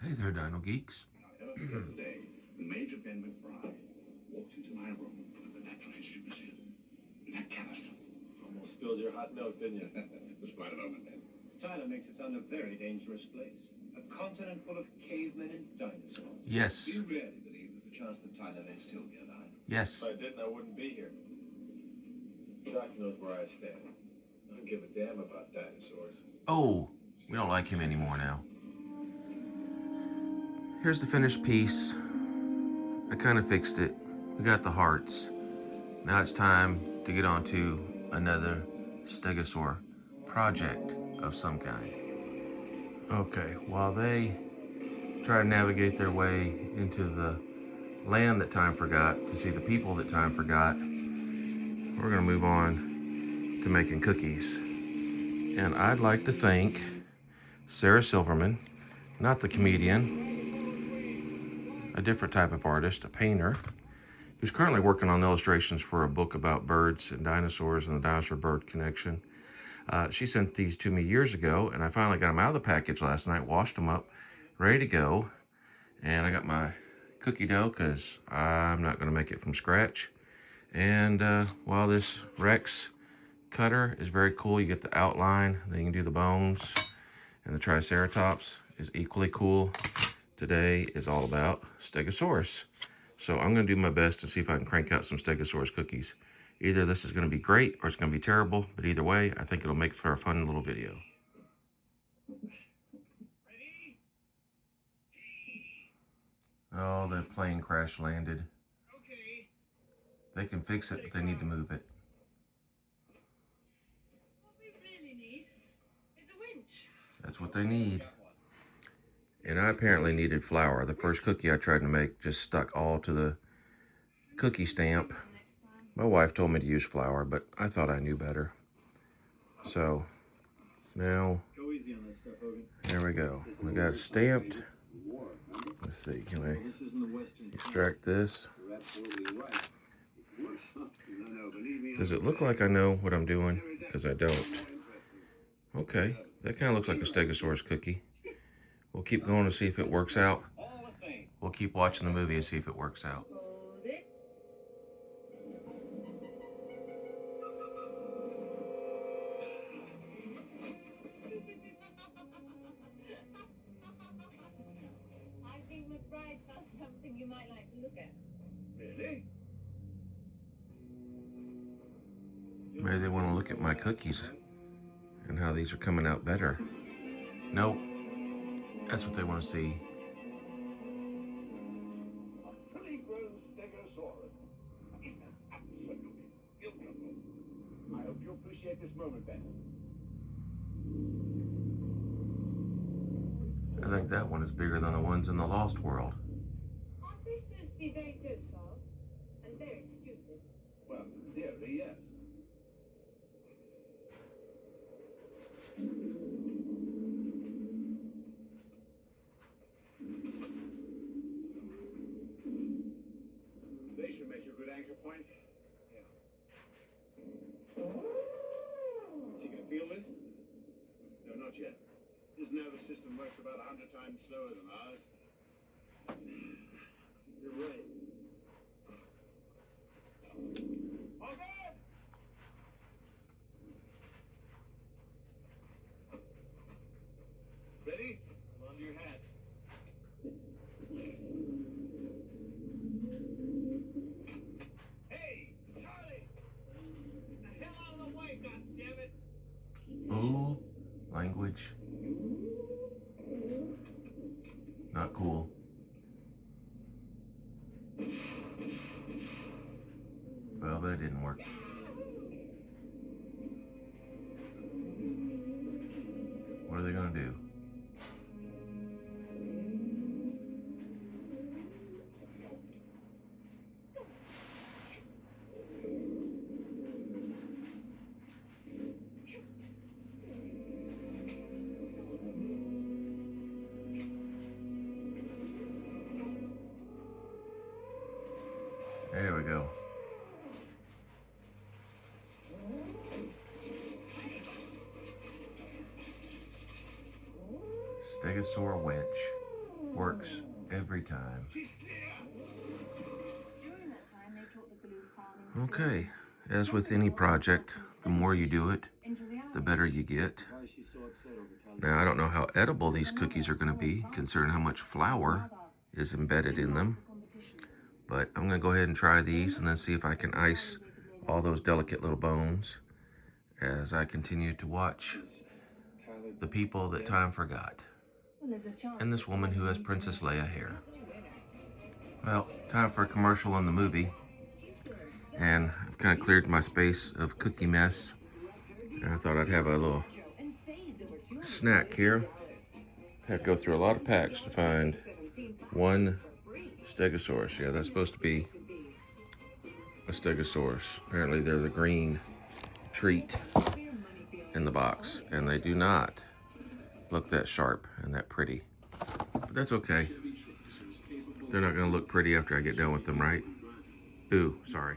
Hey there, Dinogeeks. Yesterday, Major Ben McBride walked into my room with the natural history museum. That canister. Almost spilled your hot milk, didn't you? Just quite a moment then. China makes it sound a very dangerous place. A continent full of cavemen and dinosaurs. Do Yes, you really believe there's a chance that Tyler may still be alive? yes. If I didn't, I wouldn't be here. Doc knows where I stand. I don't give a damn about dinosaurs. Oh, we don't like him anymore now. Here's the finished piece. I kind of fixed it. We got the hearts. Now it's time to get on to another Stegosaur project of some kind. Okay, while they try to navigate their way into the land that time forgot to see the people that time forgot, we're going to move on to making cookies. And I'd like to thank Sarah Silverman, not the comedian, a different type of artist, a painter, who's currently working on illustrations for a book about birds and dinosaurs and the dinosaur-bird connection. She sent these to me years ago, and I finally got them out of the package last night, washed them up, ready to go. And I got my cookie dough because I'm not going to make it from scratch. And while this Rex cutter is very cool, you get the outline, then you can do the bones, and the Triceratops is equally cool. Today is all about Stegosaurus. So I'm going to do my best to see if I can crank out some Stegosaurus cookies. Either this is going to be great or it's going to be terrible, but either way, I think it'll make for a fun little video. Oh, the plane crash landed. Okay. They can fix it, but they need to move it. What we really need is a winch. That's what they need. And I apparently needed flour. The first cookie I tried to make just stuck all to the cookie stamp. My wife told me to use flour, but I thought I knew better. So now, Go easy on that stuff, Hogan. there we go. We got it stamped. Let's see, can I This isn't the Western. extract this? You're absolutely right. It works. No, believe me. Does it look like I know what I'm doing? Because I don't. Okay, that kind of looks like a Stegosaurus cookie. We'll keep going to see if it works out. All the same. We'll keep watching the movie and see if it works out. Hold it. I think McBride found something you might like to look at. Really? Maybe they want to look at my cookies and how these are coming out better. Nope. That's what they want to see. A fully grown Stegosaurus. Isn't that absolutely beautiful? I hope you appreciate this moment, Ben. I think that one is bigger than the ones in the Lost World. Aren't they supposed to be very docile and very stupid? Well, in theory, yes. They should make a good anchor point. Yeah. Is he gonna feel this? No, not yet. His nervous system works about 100 times slower than ours. You're right. All good! Ready? Come on to your hat. Hey, Charlie! The hell out of the way, goddammit! Ooh, language. Not cool. Well, that didn't work. What are they going to do? There we go. Stegosaur winch. Works every time. She's clear. During that time, they taught the glue farming Okay, as with any project, the more you do it, into the the better you get. Why is she so upset over California? Now, I don't know how edible these cookies are going to be, considering how much flour is embedded in them. But I'm going to go ahead and try these and then see if I can ice all those delicate little bones as I continue to watch the people that time forgot. And this woman who has Princess Leia hair. Well, time for a commercial in the movie. And I've kind of cleared my space of cookie mess. And I thought I'd have a little snack here. Have to go through a lot of packs to find one Stegosaurus. Yeah, that's supposed to be a Stegosaurus. Apparently they're the green treat in the box. And they do not look that sharp and that pretty. But that's okay. They're not going to look pretty after I get done with them, right? Ooh, sorry.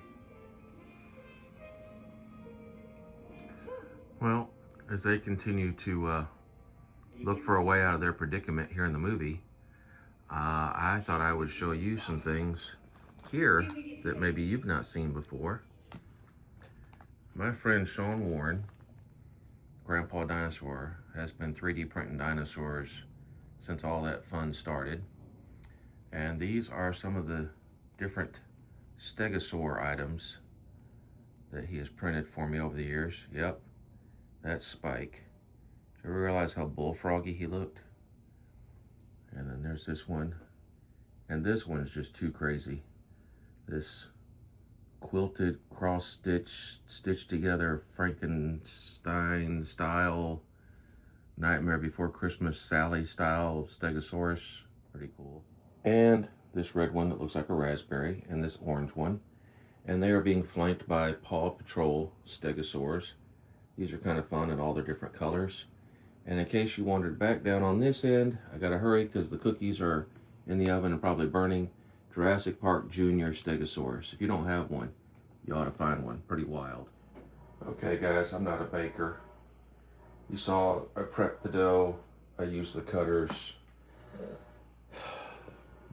Well, as they continue to look for a way out of their predicament here in the movie, I thought I would show you some things here that maybe you've not seen before. My friend Sean Warren, Grandpa Dinosaur, has been 3D printing dinosaurs since all that fun started. And these are some of the different Stegosaur items that he has printed for me over the years. Yep, that's Spike. Did you realize how bullfroggy he looked? And then there's this one. And this one's just too crazy. This quilted, stitched together Frankenstein style, Nightmare Before Christmas Sally style Stegosaurus. Pretty cool. And this red one that looks like a raspberry, and this orange one. And they are being flanked by Paw Patrol Stegosaurs. These are kind of fun in all their different colors. And in case you wandered back down on this end, I gotta hurry because the cookies are in the oven and probably burning. Jurassic Park Junior Stegosaurus. If you don't have one, you ought to find one. Pretty wild. Okay guys, I'm not a baker. You saw I prepped the dough. I used the cutters.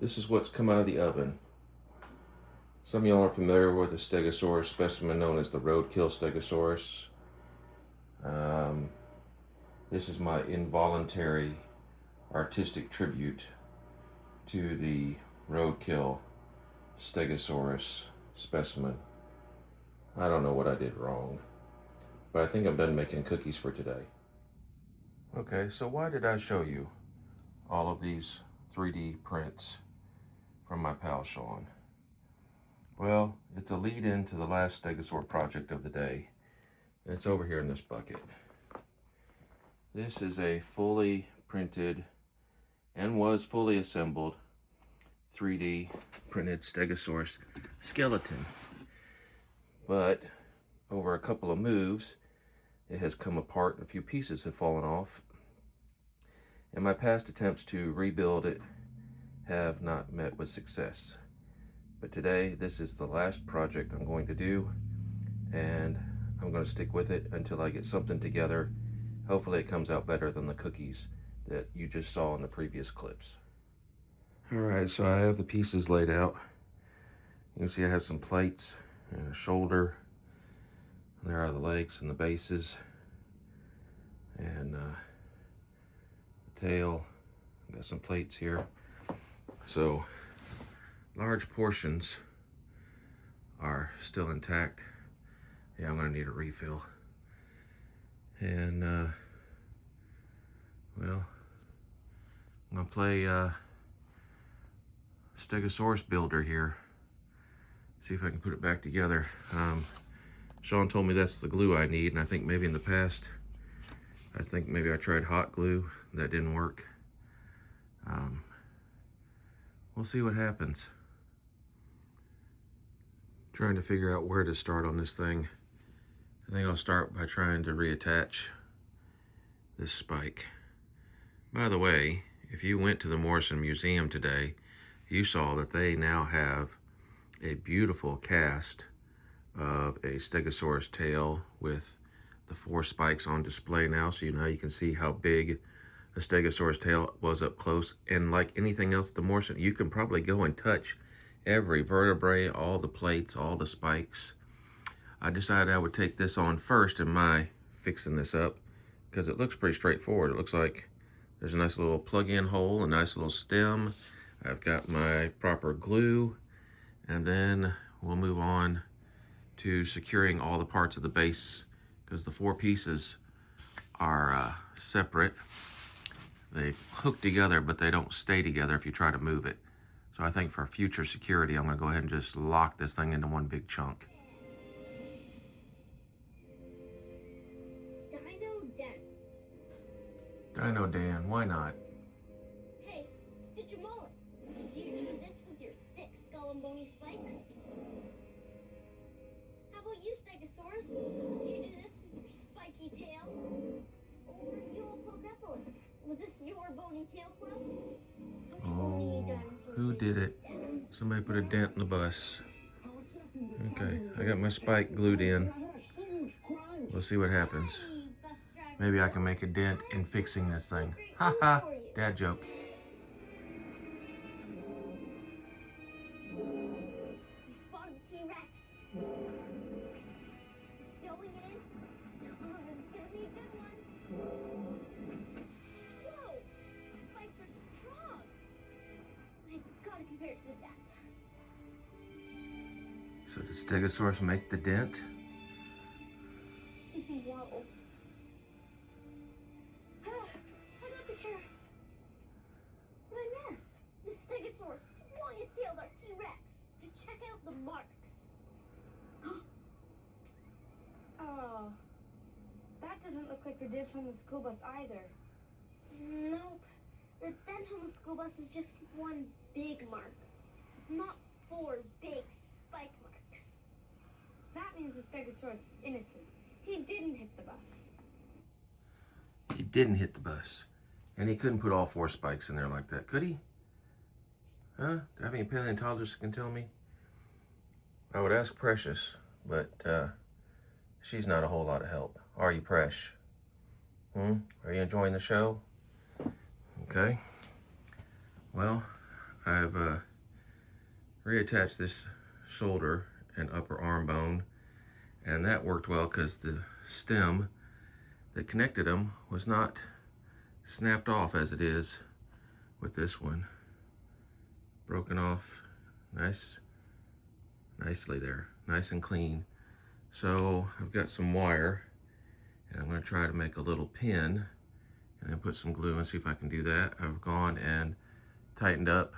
This is what's come out of the oven. Some of y'all are familiar with the Stegosaurus specimen known as the Roadkill Stegosaurus. This is my involuntary artistic tribute to the Roadkill Stegosaurus specimen. I don't know what I did wrong, but I think I'm done making cookies for today. Okay, so why did I show you all of these 3D prints from my pal Sean? Well, it's a lead-in to the last Stegosaur project of the day, and it's over here in this bucket. This is a fully printed and was fully assembled 3D printed Stegosaurus skeleton. But over a couple of moves, it has come apart and a few pieces have fallen off. And my past attempts to rebuild it have not met with success. But today, this is the last project I'm going to do, and I'm going to stick with it until I get something together. Hopefully it comes out better than the cookies that you just saw in the previous clips. All right, so I have the pieces laid out. You can see I have some plates and a shoulder. There are the legs and the bases. And the tail. I've got some plates here. So large portions are still intact. Yeah, I'm gonna need a refill. And well, I'm gonna play Stegosaurus builder here. See if I can put it back together. Sean told me that's the glue I need, and I think maybe in the past, I tried hot glue. That didn't work. We'll see what happens. Trying to figure out where to start on this thing. I think I'll start by trying to reattach this spike. By the way, if you went to the Morrison Museum today, you saw that they now have a beautiful cast of a Stegosaurus tail with the 4 spikes on display now, so now you can see how big the Stegosaurus tail was up close. And like anything else, the Morrison, you can probably go and touch every vertebrae, all the plates, all the spikes. I decided I would take this on first in my fixing this up because it looks pretty straightforward. It looks like there's a nice little plug-in hole, a nice little stem. I've got my proper glue, and then we'll move on to securing all the parts of the base because the 4 pieces are separate. They hook together, but they don't stay together if you try to move it. So I think for future security, I'm gonna go ahead and just lock this thing into one big chunk. Dino Dan, why not? Hey, Stitch your mullet. Do you do this with your thick skull and bony spikes? How about you, Stegosaurus? Do you do this with your spiky tail? Or you, Pokepolis? Was this your bony tail club? Oh, who did it? Somebody put a dent in the bus. Okay, I got my spike glued in. We'll see what happens. Maybe I can make a dent in fixing this thing. Ha ha, dad joke. You spotted the T-Rex. It's going in. Oh, this is gonna be a good one. Whoa! The spikes are strong. I gotta compare it to the dent. So did Stegosaurus make the dent? Whoa. I got the carrots. What did I miss? The Stegosaurus swung its tail at our T-Rex. And check out the marks. Oh, that doesn't look like the dent on the school bus either. Nope. The dent on the school bus is just one big mark. Not 4 big spike marks. That means the Stegosaurus is innocent. He didn't hit the bus. He didn't hit the bus. And he couldn't put all 4 spikes in there like that, could he? Huh? Do I have any paleontologists that can tell me? I would ask Precious, but she's not a whole lot of help. Are you, Presh? Are you enjoying the show? Okay. Well, I've reattached this shoulder and upper arm bone, and that worked well because the stem that connected them was not snapped off as it is with this one. Broken off nicely there, nice and clean. So I've got some wire, and I'm going to try to make a little pin and then put some glue and see if I can do that. I've gone and tightened up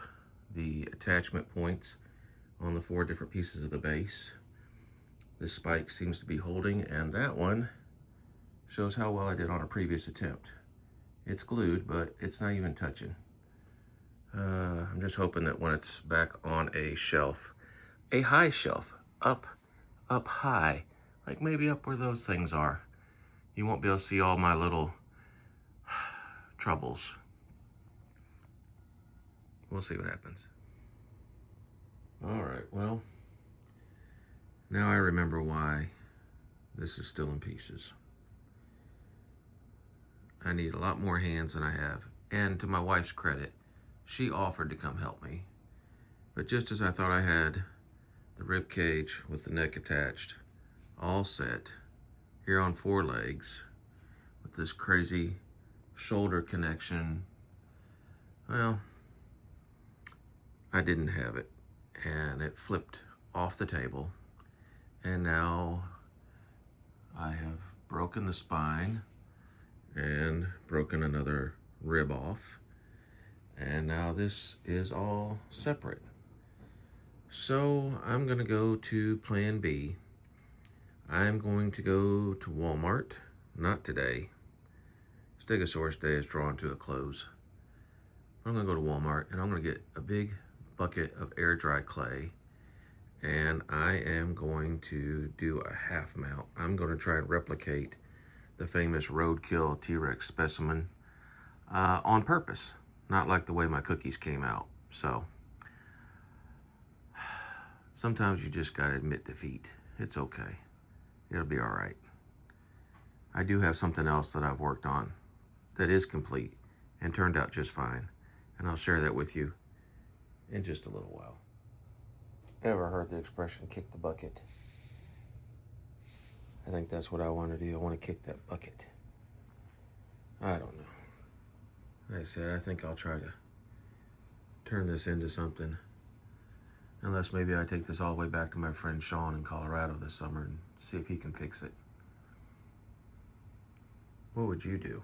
the attachment points on the 4 different pieces of the base. This spike seems to be holding, and that one shows how well I did on a previous attempt. It's glued, but it's not even touching. I'm just hoping that when it's back on a shelf, a high shelf, up high, like maybe up where those things are, you won't be able to see all my little troubles. We'll see what happens. All right, well, now I remember why this is still in pieces. I need a lot more hands than I have. And to my wife's credit, she offered to come help me. But just as I thought I had the rib cage with the neck attached, all set, here on 4 legs, with this crazy shoulder connection, well, I didn't have it. And it flipped off the table. And now I have broken the spine and broken another rib off. And now this is all separate. So I'm gonna go to plan B. I'm going to go to Walmart, not today. Stegosaurus Day is drawing to a close. I'm gonna go to Walmart and I'm gonna get a big bucket of air dry clay, and I am going to do a half mount. I'm gonna try and replicate the famous roadkill T-Rex specimen on purpose, not like the way my cookies came out. So sometimes you just gotta admit defeat. It's okay. It'll be all right. I do have something else that I've worked on that is complete, and turned out just fine. And I'll share that with you in just a little while. Ever heard the expression, kick the bucket? I think that's what I want to do. I want to kick that bucket. I don't know. Like I said, I think I'll try to turn this into something. Unless maybe I take this all the way back to my friend Sean in Colorado this summer and see if he can fix it. What would you do?